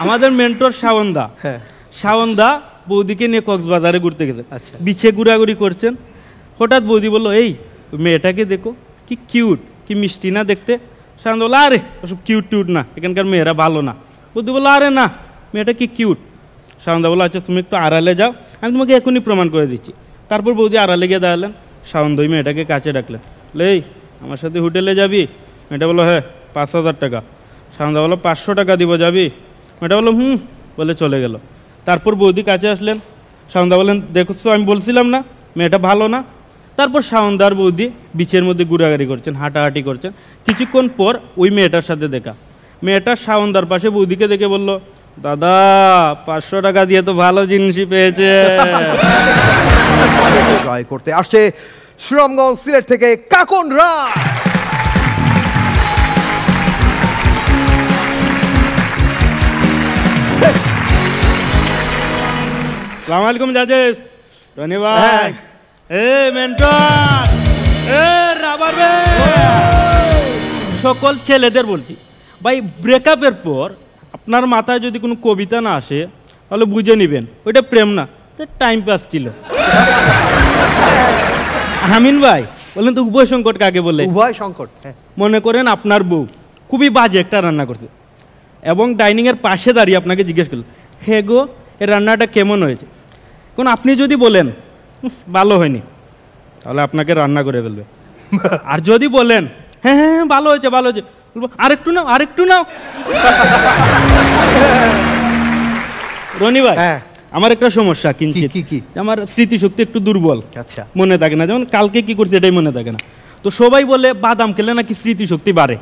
আমাদের মেন্টর শাওনদা, শাওনদা বৌদিকে নিয়ে কক্সবাজারে ঘুরতে গেছে, বিছে ঘোরাঘুরি করছেন। হঠাৎ বৌদি বললো, এই মেয়েটাকে দেখো, কি কিউট, কি মিষ্টি না দেখতে। শাওনদা বললো, আরে ওসব কিউট টিউট না, এখানকার মেয়েরা ভালো না। বৌদি বললো, আরে না, মেয়েটা কি কিউট। শাওনদা বললো, আচ্ছা তুমি একটু আড়ালে যাও, আমি তোমাকে এখনই প্রমাণ করে দিচ্ছি। তারপর বৌদি আড়ালে গিয়ে দাঁড়ালেন। শাওনদা ওই মেয়েটাকে কাছে ডাকলেন, এই আমার সাথে হোটেলে যাবি? মেয়েটা বললো, হ্যাঁ 5,000 টাকা। শাওনদা বললো, 500 টাকা দিব, যাবি? মেয়েটা বললো, বলে চলে গেল। তারপর বৌদি কাছে আসলেন। শাওনদা বললেন, দেখছো আমি বলছিলাম না মেয়েটা ভালো না। তারপর শাওনদার বৌদি বিচের মধ্যে ঘোরাঘুরি করছেন, হাঁটাহাঁটি করছেন। কিছুক্ষণ পর ওই মেয়েটার সাথে দেখা। মেয়েটা শাওনদার পাশে বৌদিকে দেখে বলল, দাদা 500 টাকা দিয়ে তো ভালো জিনিসই পেয়েছে। জয় করতে আসছে সুনামগঞ্জ সিলেট থেকে কাকন রায়। আসসালামু আলাইকুম জাজেস, রনি ভাই, মেন্টর, রাবাবে, সকল ছেলেদের বলছি ভাই, ব্রেকআপের পর আপনার মাথায় যদি কোনো কবিতা না আসে তাহলে বুঝে নেবেন ওইটা প্রেম না, টাইম পাস ছিল। আমিন ভাই বললেন তো উভয় সংকট কাকে বলে? উভয় সংকট। মনে করেন আপনার বউ খুবই বাজে একটা রান্না করছে এবং ডাইনিংয়ের পাশে দাঁড়িয়ে আপনাকে জিজ্ঞেস করল, হে গো এই রান্নাটা কেমন হয়েছে? কোন আপনি যদি বলেন ভালো হয়নি, তাহলে আপনাকে রান্না করে ফেলবে। আর যদি বলেন হ্যাঁ হ্যাঁ হ্যাঁ ভালো হয়েছে ভালো হয়েছে, বলবো আরেকটু নাও আরেকটু নাও। রনি ভাই, আমার একটা সমস্যা কিঞ্চিত, আমার স্মৃতিশক্তি একটু দুর্বল, মনে থাকে না। যেমন কালকে কি করছে এটাই মনে থাকে না। তো সবাই বলে বাদাম খেলে নাকি স্মৃতিশক্তি বাড়ে।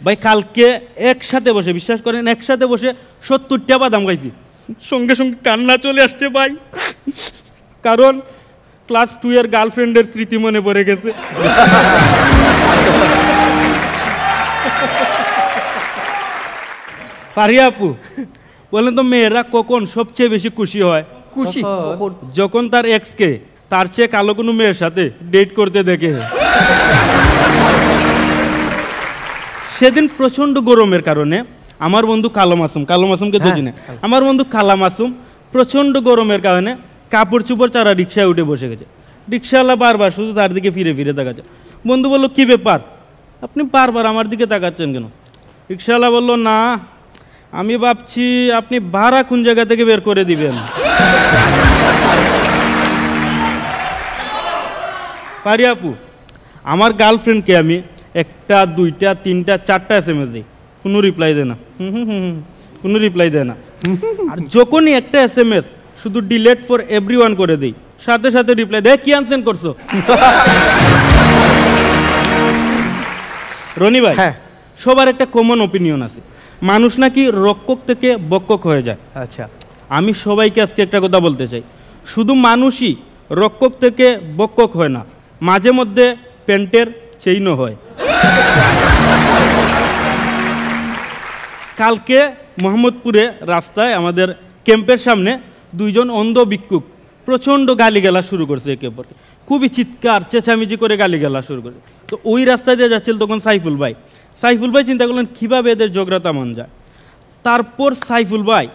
ভাই কালকে একসাথে বসে, বিশ্বাস করেন একসাথে বসে 70টা বাদাম খাইছি, সঙ্গে সঙ্গে কান্না চলে আসছে ভাই, কারণ ক্লাস 2 এর গার্লফ্রেন্ডের স্মৃতি মনে পড়ে গেছে। ফারিয়া আপু বলেন তো, মেয়েরা কখন সবচেয়ে বেশি খুশি হয়? খুশি যখন তার এক্সকে তার চেয়ে কালো কোনো মেয়ের সাথে ডেট করতে দেখে। সেদিন প্রচন্ড গরমের কারণে আমার বন্ধু কালো মাসুমকে তো চিনে, আমার বন্ধু কালা মাসুম প্রচন্ড গরমের কারণে কাপড় চুপড় চারা রিক্সায় উঠে বসে গেছে। রিক্সাওয়ালা বারবার শুধু তার দিকে ফিরে ফিরে তাকাচ্ছে। বন্ধু বলল, কি ব্যাপার আপনি বারবার আমার দিকে তাকাচ্ছেন কেন? রিক্সাওয়ালা বলল, না আমি ভাবছি আপনি ভাড়া কোন জায়গা থেকে বের করে দিবেন। পারি আপু, আমার গার্লফ্রেন্ডকে আমি 1টা 2টা 3টা 4টা SMS দিই, কোনো রিপ্লাই দেয় না, কোনো রিপ্লাই দেয় না। আর যখনই একটা SMS শুধু ডিলেট ফর এভরিওয়ান করে দিই, সাথে সাথে রিপ্লাই দেয়, কি আনসেন করছো? রনি ভাই, সবার একটা কমন ওপিনিয়ন আছে, মানুষ নাকি রক্ষক থেকে বক্ষক হয়ে যায়। আচ্ছা, আমি সবাইকে আজকে একটা কথা বলতে চাই, শুধু মানুষই রক্ষক থেকে বক্ষক হয় না, মাঝে মধ্যে প্যান্টের চেইনও হয়। কালকে মোহাম্মদপুরে রাস্তায় আমাদের ক্যাম্পের সামনে 2জন অন্ধ ভিক্ষুক প্রচণ্ড গালিগালা শুরু করছে একে অপরকে, খুবই চিৎকার চেঁচামেচি করে গালিগালা শুরু করছে। তো ওই রাস্তায় দিয়ে যাচ্ছিল তখন সাইফুল ভাই চিন্তা করলেন কীভাবে এদের ঝগড়া থামান যায়। তারপর সাইফুল ভাই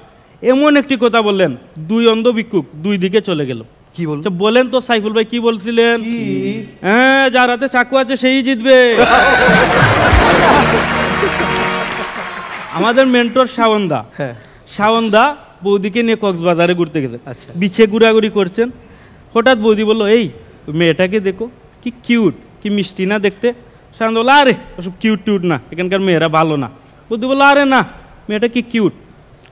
এমন একটি কথা বললেন, 2 অন্ধ ভিক্ষুক 2 দিকে চলে গেল। কি বলেন তো সাইফুল ভাই কি বলছিলেন? হ্যাঁ, যার হাতে চাকু আছে সেই জিতবে। আমাদের মেন্টর শাওনদা বৌদিকে নিয়ে কক্সবাজারে ঘুরতে গেছে, বিছে ঘোরাঘুরি করছেন। হঠাৎ বৌদি বললো, এই মেয়েটাকে দেখো, কি কিউট, কি মিষ্টি না দেখতে। শাওনদা বললো, আরে ওসব কিউট টিউট না, এখানকার মেয়েরা ভালো না। বৌদি বললো, আরে না, মেয়েটা কি কিউট।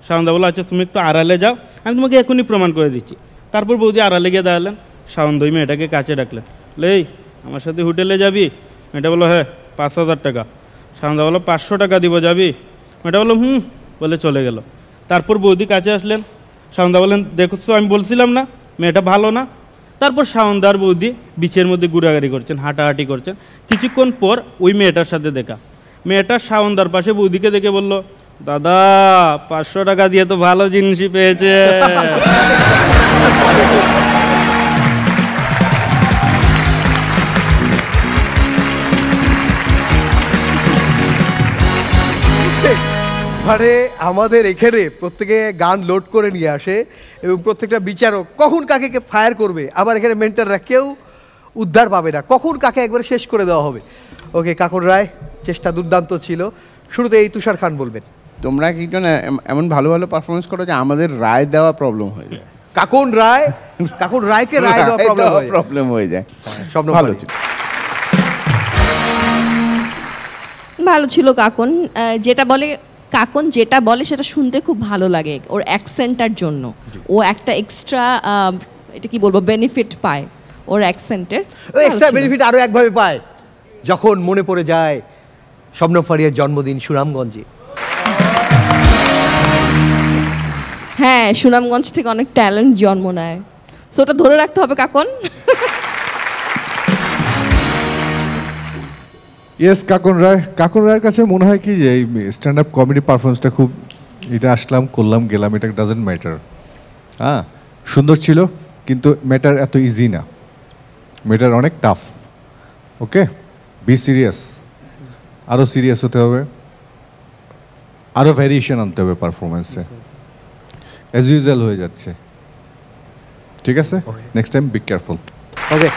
শাওনদা বললো, আচ্ছা তুমি একটু আড়ালে যাও, আমি তোমাকে এখনই প্রমাণ করে দিচ্ছি। তারপর বৌদি আড়ালে গিয়ে দাঁড়ালেন। শাওনদা ওই মেয়েটাকে কাছে ডাকলেন, এই আমার সাথে হোটেলে যাবি? মেয়েটা বললো, হ্যাঁ 5,000 টাকা। শাওনদা বললো, 500 টাকা দিব, যাবি? মেয়েটা বললো, বলে চলে গেল। তারপর বৌদি কাছে আসলেন। শাওনদা বললেন, দেখছো আমি বলছিলাম না মেয়েটা ভালো না। তারপর শাওনদার বৌদি বিচের মধ্যে ঘোরাঘুরি করছেন, হাঁটাহাঁটি করছেন। কিছুক্ষণ পর ওই মেয়েটার সাথে দেখা। মেয়েটা শাওনদার পাশে বৌদিকে দেখে বলল, দাদা 500 টাকা দিয়ে তো ভালো জিনিসই পেয়েছে। মানে আমাদের এখানে প্রত্যেকে গান লোড করে নিয়ে আসে এবং প্রত্যেকটা বিচারক কখন কাকে কে ফায়ার করবে, আবার এখানে মেন্টররা কেউ উদ্ধার পাবে না, কখন কাকে একবারে শেষ করে দেওয়া হবে। ওকে কাকন রায়, চেষ্টা দুর্দান্ত ছিল। শুরুতে এই তুষার খান বলবেন। তোমরা কি এমন ভালো ভালো পারফরমেন্স করো যে আমাদের রায় দেওয়া প্রবলেম হয়ে যায়। কাকন রায়কে রায় দেওয়া প্রবলেম হয়ে যায়। সব ভালো ছিল, ভালো ছিল কাকন। কাকন যেটা বলে সেটা শুনতে খুব ভালো লাগে ওর অ্যাকসেন্টটার জন্য। ও একটা এক্সট্রা এটা কি বলবো বেনিফিট পায় ওর অ্যাকসেন্টের। এক্সট্রা বেনিফিট আরো একভাবে পায় যখন মনে পড়ে যায় শবনম ফারিয়ার জন্মদিন সুনামগঞ্জে। হ্যাঁ, সুনামগঞ্জ থেকে অনেক ট্যালেন্ট জন্ম নেয়, সো ওটা ধরে রাখতে হবে কাকন। ইয়েস, কাকন রায়ের কাছে মনে হয় কি যে এই স্ট্যান্ড আপ কমেডি পারফরমেন্সটা খুব, এটা আসলাম করলাম গেলাম, এটা ডাজেন্ট ম্যাটার। হ্যাঁ, সুন্দর ছিল কিন্তু ম্যাটার এত ইজি না, ম্যাটার অনেক টাফ। ওকে, বি সিরিয়াস, আরও সিরিয়াস হতে হবে, আরও ভ্যারিয়েশন আনতে হবে পারফরমেন্সে। অ্যাজ ইউজুয়াল হয়ে যাচ্ছে, ঠিক আছে? Next time be careful. Okay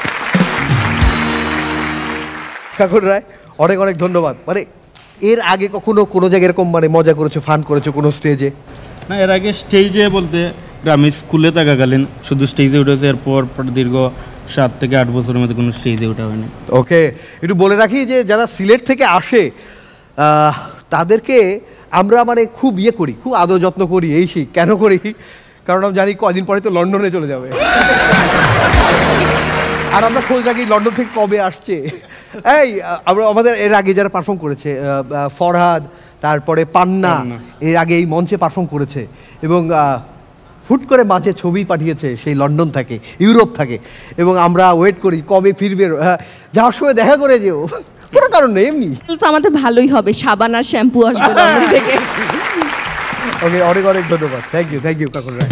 Kakon Roy, অনেক অনেক ধন্যবাদ। মানে এর আগে কখনো কোনো জায়গায় এরকম মানে মজা করেছো, ফান করেছো কোনো স্টেজে? না, এর আগে স্টেজে বলতে আমি স্কুলে থাকাকালীন শুধু স্টেজে উঠেছে, এরপর দীর্ঘ 7 থেকে 8 বছরের মধ্যে কোনো স্টেজে ওঠা হয়নি। ওকে, একটু বলে রাখি যে যারা সিলেট থেকে আসে তাদেরকে আমরা মানে খুব করি, খুব আদর যত্ন করি। এই সেই কেন করি, কারণ আমি জানি কদিন পরে তো লন্ডনে চলে যাবে, আর আমরা খোঁজ রাখি লন্ডন থেকে কবে আসছে। এই আমরা আমাদের এর আগে যারা পারফর্ম করেছে, ফরহাদ, তারপরে পান্না এর আগে এই মঞ্চে পারফর্ম করেছে এবং হুট করে মাঝে ছবি পাঠিয়েছে সেই লন্ডন থাকে, ইউরোপ থাকে, এবং আমরা ওয়েট করি কবে ফিরবে। যাওয়ার সময় দেখা করে যেও, কোনো কারণ নেই, এমনি। তো আমাদের ভালোই হবে, সাবান আর শ্যাম্পু আসবে লন্ডন থেকে। ওকে, অনেক অনেক ধন্যবাদ। Thank you Kakon Roy.